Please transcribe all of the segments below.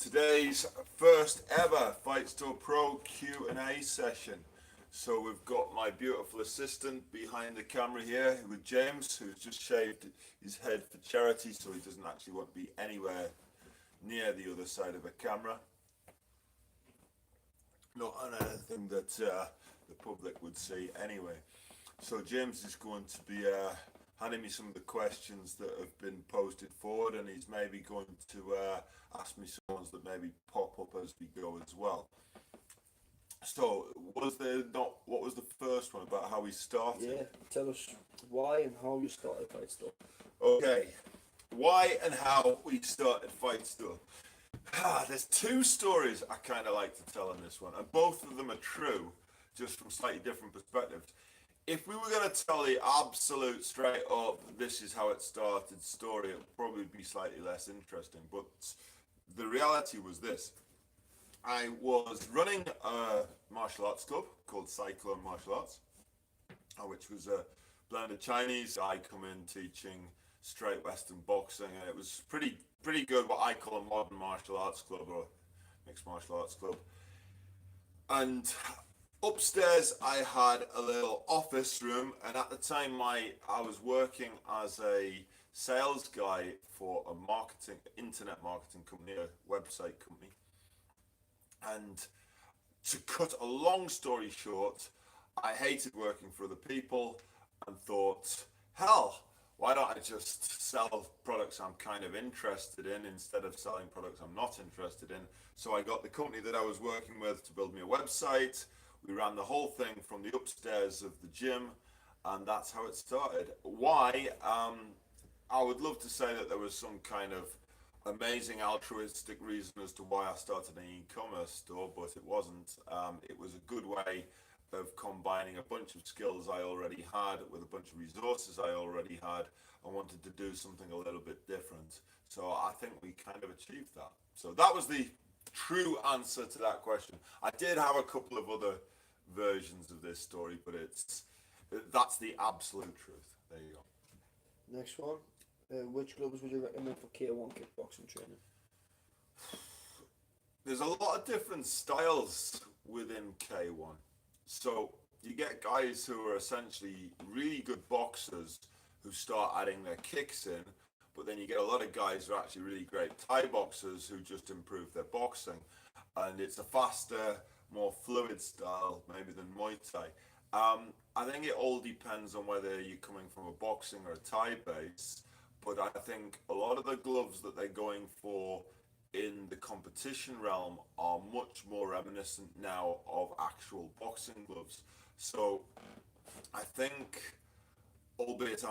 today's first ever Fightstorepro Q&A session. So we've got my beautiful assistant behind the camera here with James, who's just shaved his head for charity, so he doesn't actually want to be anywhere near the other side of a camera. Not on anything that the public would see anyway. So James is going to be handing me some of the questions that have been posted forward, and he's maybe going to ask me some ones that maybe pop up as we go as well. So, what was the first one about how we started? Yeah, tell us why and how you started Fightstor. Okay, why and how we started Fightstor. There's two stories I kind of like to tell in this one, and both of them are true, just from slightly different perspectives. If we were going to tell the absolute straight up, this is how it started story, it would probably be slightly less interesting. But the reality was this. I was running a martial arts club called Cyclone Martial Arts, which was a blend of Chinese. I come in teaching straight Western boxing, and it was pretty good, what I call a modern martial arts club or mixed martial arts club. And upstairs I had a little office room, and at the time I was working as a sales guy for a internet marketing company, a website company. And to cut a long story short, I hated working for other people and thought, hell, why don't I just sell products I'm kind of interested in instead of selling products I'm not interested in? So I got the company that I was working with to build me a website. We ran the whole thing from the upstairs of the gym, and that's how it started. Why? I would love to say that there was some kind of amazing altruistic reason as to why I started an e-commerce store, but it wasn't. It was a good way of combining a bunch of skills I already had with a bunch of resources I already had. I wanted to do something a little bit different. So I think we kind of achieved that. So that was the true answer to that question. I did have a couple of other versions of this story, but that's the absolute truth. There you go. Next one. Which gloves would you recommend for K1 kickboxing training? There's a lot of different styles within K1. So you get guys who are essentially really good boxers who start adding their kicks in, but then you get a lot of guys who are actually really great Thai boxers who just improve their boxing. And it's a faster, more fluid style maybe than Muay Thai. I think it all depends on whether you're coming from a boxing or a Thai base, but I think a lot of the gloves that they're going for in the competition realm are much more reminiscent now of actual boxing gloves. So I think, albeit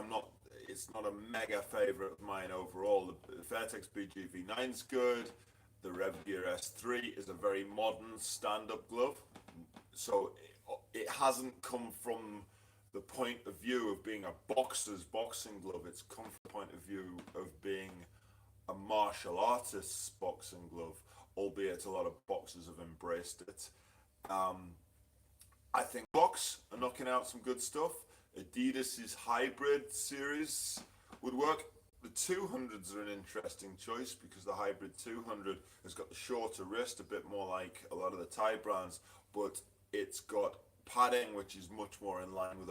it's not a mega favorite of mine overall, the Fairtex BGV9 is good. The Revgear S3 is a very modern stand-up glove. So it hasn't come from the point of view of being a boxer's boxing glove. It's come from the point of view of being a martial artist's boxing glove, albeit a lot of boxers have embraced it. I think Box are knocking out some good stuff. Adidas's Hybrid series would work. The 200s are an interesting choice because the Hybrid 200 has got the shorter wrist, a bit more like a lot of the Thai brands, but it's got padding which is much more in line with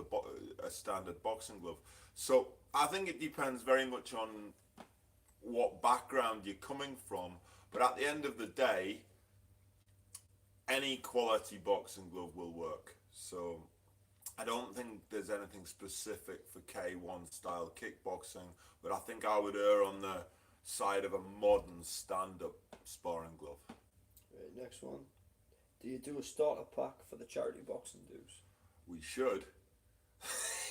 a standard boxing glove. So I think it depends very much on what background you're coming from, but at the end of the day, any quality boxing glove will work. So I don't think there's anything specific for K1 style kickboxing, but I think I would err on the side of a modern stand-up sparring glove. Right, next one. Do you do a starter pack for the charity boxing dues? We should.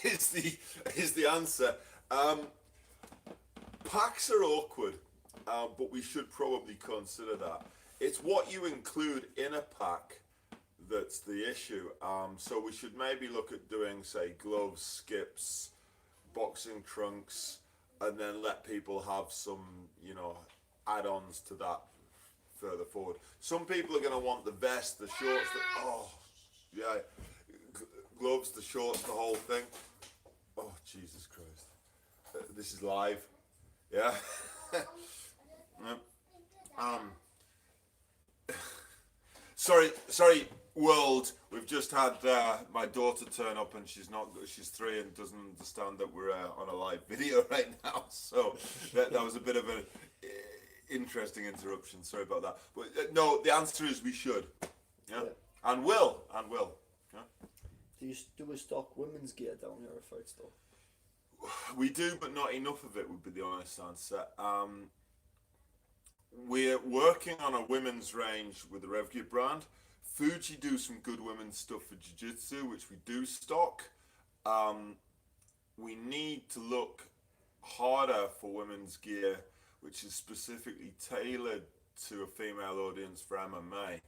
is the answer. Packs are awkward, but we should probably consider that. It's what you include in a pack that's the issue. So we should maybe look at doing, say, gloves, skips, boxing trunks, and then let people have some, add-ons to that further forward. Some people are going to want the vest, the shorts, gloves, the shorts, the whole thing. Oh, Jesus Christ. This is live. Yeah. Sorry, world. We've just had my daughter turn up, and she's 3 and doesn't understand that we're on a live video right now. So that was a bit of an interesting interruption. Sorry about that. But no, the answer is we should. Yeah, and will. Yeah. Do you do a stock women's gear down here at Fight Store? We do, but not enough of it would be the honest answer. We're working on a women's range with the RevGear brand. Fuji do some good women's stuff for jiu-jitsu, which we do stock. We need to look harder for women's gear, which is specifically tailored to a female audience for MMA.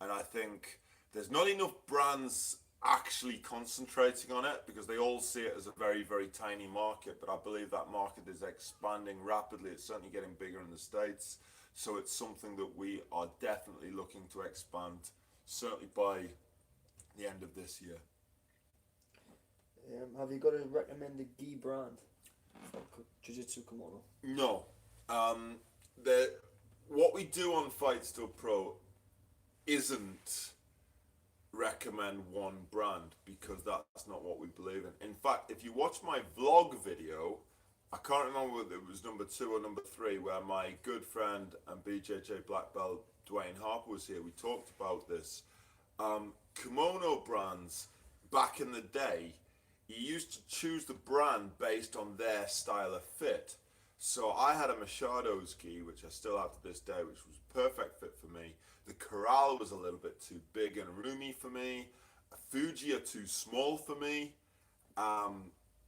And I think there's not enough brands actually concentrating on it because they all see it as a very, very tiny market. But I believe that market is expanding rapidly. It's certainly getting bigger in the States. So it's something that we are definitely looking to expand, certainly by the end of this year. Have you got a recommended gi brand for Jiu-Jitsu Kimono? No. What we do on Fightstorepro isn't recommend one brand because that's not what we believe in. In fact, if you watch my vlog video, I can't remember whether it was number 2 or number 3, where my good friend and BJJ black belt Dwayne Harper was here. We talked about this. Kimono brands back in the day, you used to choose the brand based on their style of fit. So I had a Machado's gi, which I still have to this day, which was a perfect fit for me. The Corral was a little bit too big and roomy for me. A Fuji are too small for me.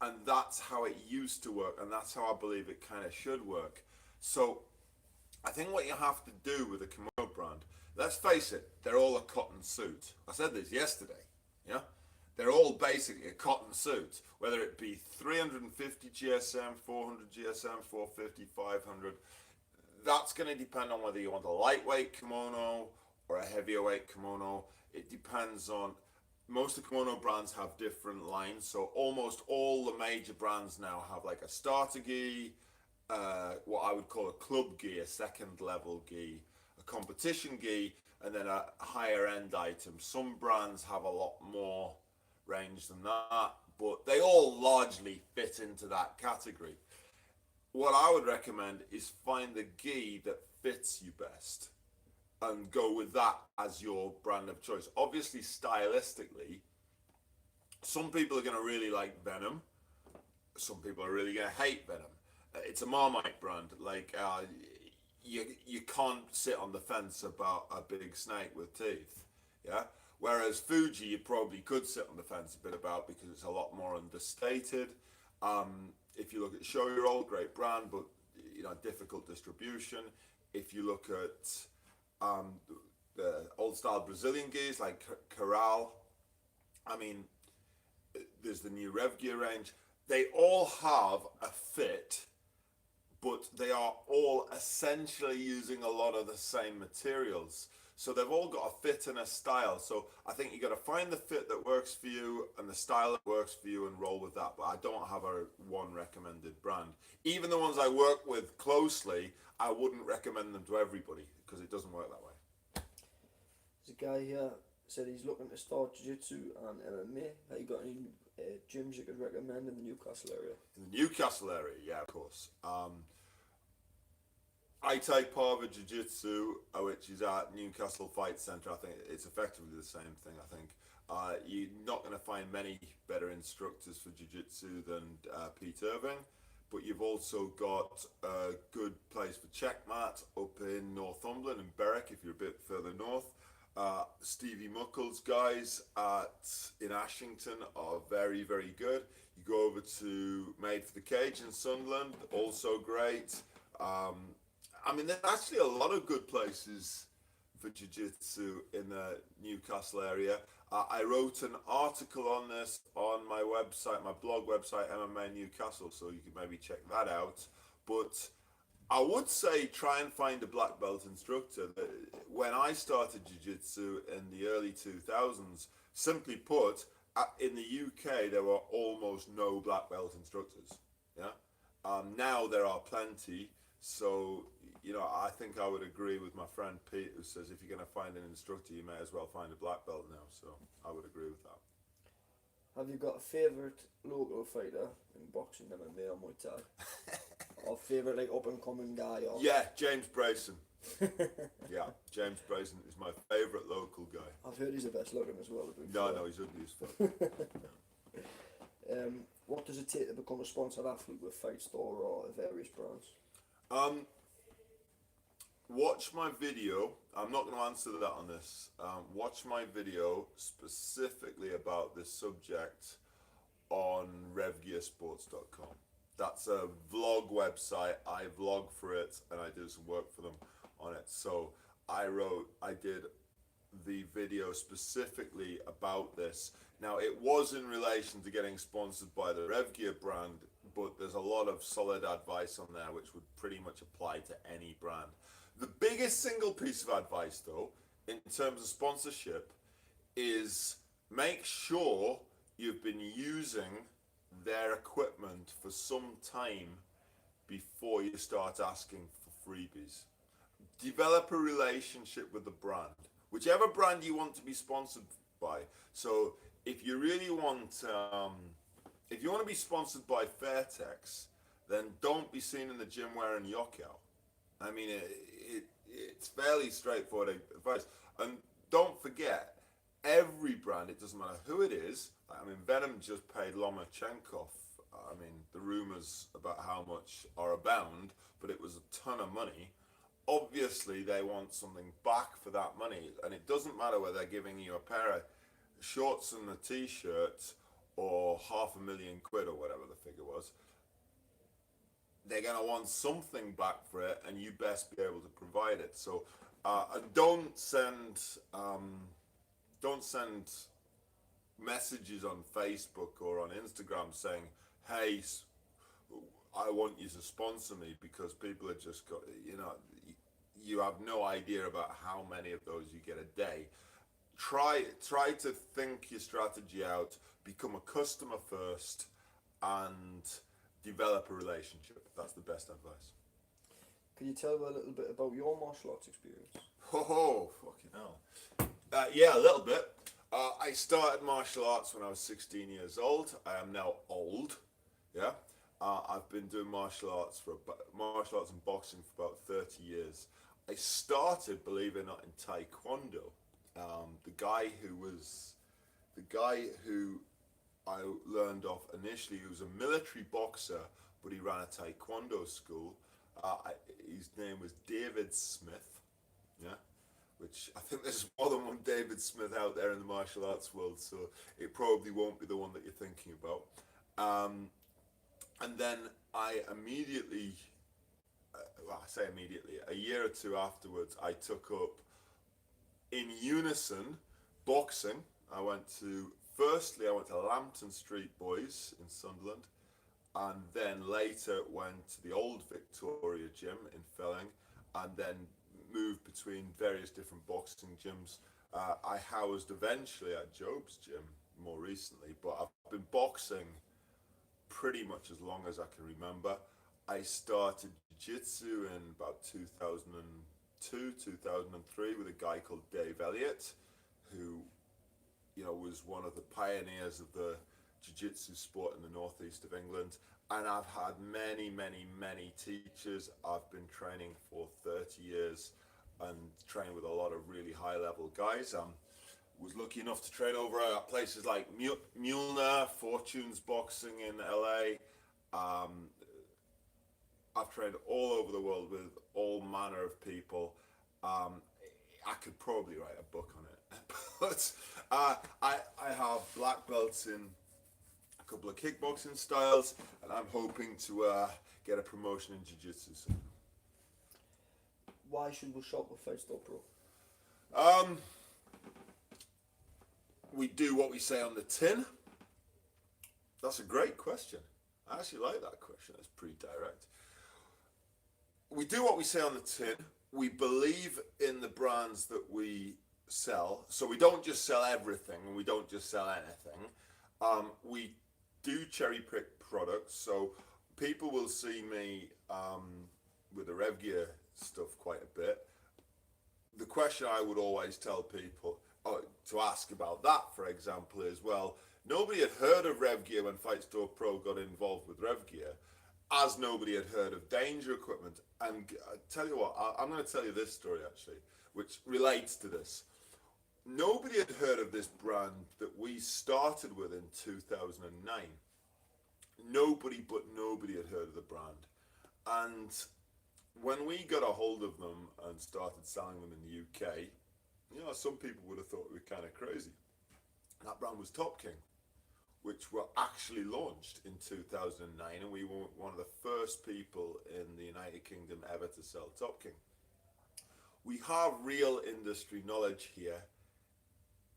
And that's how it used to work, and that's how I believe it kind of should work. So I think what you have to do with a Kimono brand, let's face it, they're all a cotton suit. I said this yesterday, yeah? They're all basically a cotton suit, whether it be 350 GSM, 400 GSM, 450, 500. That's going to depend on whether you want a lightweight kimono or a heavyweight kimono. It depends on, most of the kimono brands have different lines. So almost all the major brands now have like a starter gi, what I would call a club gi, a second level gi, a competition gi, and then a higher end item. Some brands have a lot more range than that, but they all largely fit into that category. What I would recommend is find the gi that fits you best and go with that as your brand of choice. Obviously, stylistically, some people are going to really like Venom. Some people are really going to hate Venom. It's a Marmite brand. Like, you can't sit on the fence about a big snake with teeth. Yeah? Whereas Fuji, you probably could sit on the fence a bit about because it's a lot more understated. If you look at Show Your Old, great brand, but difficult distribution. If you look at the old style Brazilian gis like Corral, I mean, there's the new RevGear range. They all have a fit, but they are all essentially using a lot of the same materials. So they've all got a fit and a style. So I think you got to find the fit that works for you and the style that works for you and roll with that. But I don't have a one recommended brand. Even the ones I work with closely, I wouldn't recommend them to everybody because it doesn't work that way. There's a guy here said he's looking to start jiu-jitsu and MMA. Have you got any gyms you could recommend in the Newcastle area? In the Newcastle area, yeah, of course. I take Parva Jiu-Jitsu, which is at Newcastle Fight Centre. I think it's effectively the same thing, I think. You're not going to find many better instructors for Jiu-Jitsu than Pete Irving, but you've also got a good place for Checkmat up in Northumberland and Berwick if you're a bit further north. Stevie Muckle's guys in Ashington are very, very good. You go over to Made for the Cage in Sunderland, also great. I mean, there's actually a lot of good places for jiu-jitsu in the Newcastle area. I wrote an article on this on my website, my blog website, MMA Newcastle, so you can maybe check that out. But I would say try and find a black belt instructor. When I started jiu-jitsu in the early 2000s, simply put, in the UK there were almost no black belt instructors. Yeah. Now there are plenty. So you know, I think I would agree with my friend Pete, who says if you're going to find an instructor, you may as well find a black belt now. So I would agree with that. Have you got a favourite local fighter in boxing, MMA or Muay Thai? Or favourite like up and coming guy? Or Yeah, James Brayson. Yeah, James Brayson is my favourite local guy. I've heard he's the best looking as well. No, he's ugly as fuck. What does it take to become a sponsored athlete with Fightstore or various brands? Watch my video. I'm not going to answer that on this. Watch my video specifically about this subject on RevGearSports.com. That's a vlog website. I vlog for it and I do some work for them on it. So I did the video specifically about this. Now, it was in relation to getting sponsored by the RevGear brand, but there's a lot of solid advice on there which would pretty much apply to any brand. The biggest single piece of advice, though, in terms of sponsorship, is make sure you've been using their equipment for some time before you start asking for freebies. Develop a relationship with the brand, whichever brand you want to be sponsored by. So if you really want, if you want to be sponsored by Fairtex, then don't be seen in the gym wearing Yockout. I mean, it's fairly straightforward advice. And don't forget, every brand, it doesn't matter who it is. I mean, Venom just paid Lomachenko. I mean, the rumors about how much are abound, but it was a ton of money. Obviously, they want something back for that money. And it doesn't matter whether they're giving you a pair of shorts and a t-shirt or £500,000 or whatever the figure was. They're going to want something back for it, and you best be able to provide it. So don't send messages on Facebook or on Instagram saying, hey, I want you to sponsor me, because people are just got, you know, you have no idea about how many of those you get a day. Try to think your strategy out, become a customer first, and develop a relationship. That's the best advice. Can you tell me a little bit about your martial arts experience? Oh, fucking hell. Yeah, a little bit. I started martial arts when I was 16 years old. I am now old. Yeah. I've been doing martial arts and boxing for about 30 years. I started, believe it or not, in Taekwondo. The guy who I learned off initially, he was a military boxer, but he ran a Taekwondo school. His name was David Smith, yeah, which I think there's more than one David Smith out there in the martial arts world, so it probably won't be the one that you're thinking about. And then I immediately, a year or two afterwards, I took up in unison boxing. I went to Lambton Street Boys in Sunderland, and then later went to the old Victoria gym in Felling, and then moved between various different boxing gyms. I housed eventually at Job's gym more recently, but I've been boxing pretty much as long as I can remember. I started jiu-jitsu in about 2002, 2003 with a guy called Dave Elliott, who, you know, was one of the pioneers of the jiu-jitsu sport in the northeast of England. And I've had many, many, many teachers. I've been training for 30 years and trained with a lot of really high-level guys. Was lucky enough to train over at places like Mulner, Fortunes Boxing in LA. I've trained all over the world with all manner of people. I could probably write a book on it, but I have black belts in a couple of kickboxing styles, and I'm hoping to get a promotion in jiu-jitsu soon. Why should we shop with Fightstorepro? We do what we say on the tin. That's a great question. I actually like that question. It's pretty direct. We do what we say on the tin. We believe in the brands that we sell. So we don't just sell everything, and we don't just sell anything. We do cherry pick products. So people will see me with a RevGear stuff quite a bit. The question I would always tell people to ask about that, for example, is, well, nobody had heard of Rev Gear when Fightstorepro got involved with Rev Gear, as nobody had heard of danger equipment. And I tell you what, I'm going to tell you this story actually, which relates to this. Nobody had heard of this brand that we started with in 2009. Nobody but nobody had heard of the brand. And when we got a hold of them and started selling them in the UK, you know, some people would have thought we were kind of crazy. That brand was Top King, which were actually launched in 2009, and we were one of the first people in the United Kingdom ever to sell Top King. We have real industry knowledge here.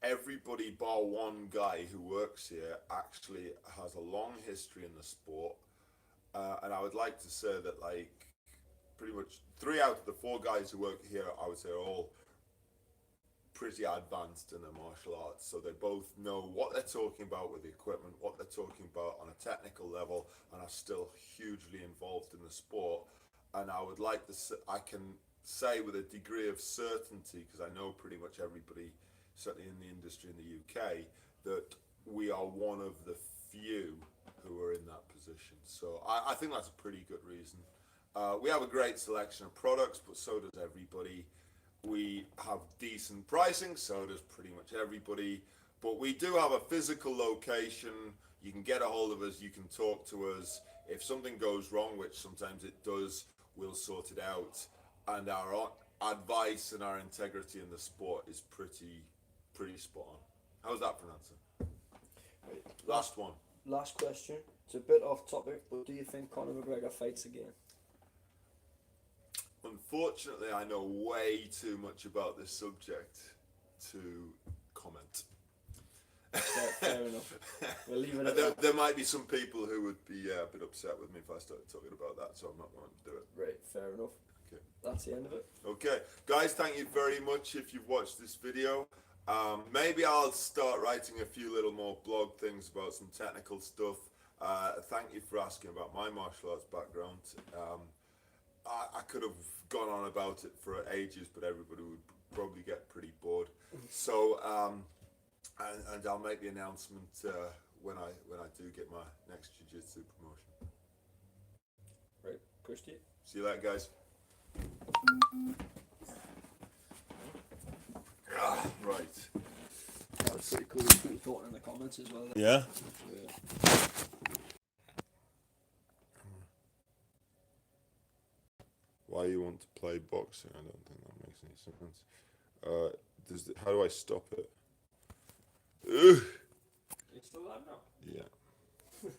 Everybody bar one guy who works here actually has a long history in the sport, and I would like to say that, like, pretty much 3 out of the 4 guys who work here, I would say, are all pretty advanced in their martial arts, so they both know what they're talking about with the equipment, what they're talking about on a technical level, and are still hugely involved in the sport. And I would like to say, I can say with a degree of certainty, because I know pretty much everybody, certainly in the industry in the UK, that we are one of the few who are in that position. So I think that's a pretty good reason. We have a great selection of products, but so does everybody. We have decent pricing, so does pretty much everybody. But we do have a physical location. You can get a hold of us, you can talk to us. If something goes wrong, which sometimes it does, we'll sort it out. And our advice and our integrity in the sport is pretty spot on. How's that for an answer? Right. Last one. Last question. It's a bit off topic, but do you think Conor McGregor fights again? Unfortunately, I know way too much about this subject to comment. Fair enough. We'll leave it at that. There might be some people who would be a bit upset with me if I started talking about that, so I'm not going to do it. Right, fair enough. Okay. That's the end of it. Okay, guys, thank you very much if you've watched this video. Maybe I'll start writing a few little more blog things about some technical stuff. Thank you for asking about my martial arts background. I could have gone on about it for ages, but everybody would probably get pretty bored. So, and I'll make the announcement when I do get my next jiu-jitsu promotion. Right, Christy. See you later, guys. Right. That was pretty cool. People talking in the comments as well. Yeah. Why you want to play boxing? I don't think that makes any sense. How do I stop it? It's still live now. Yeah.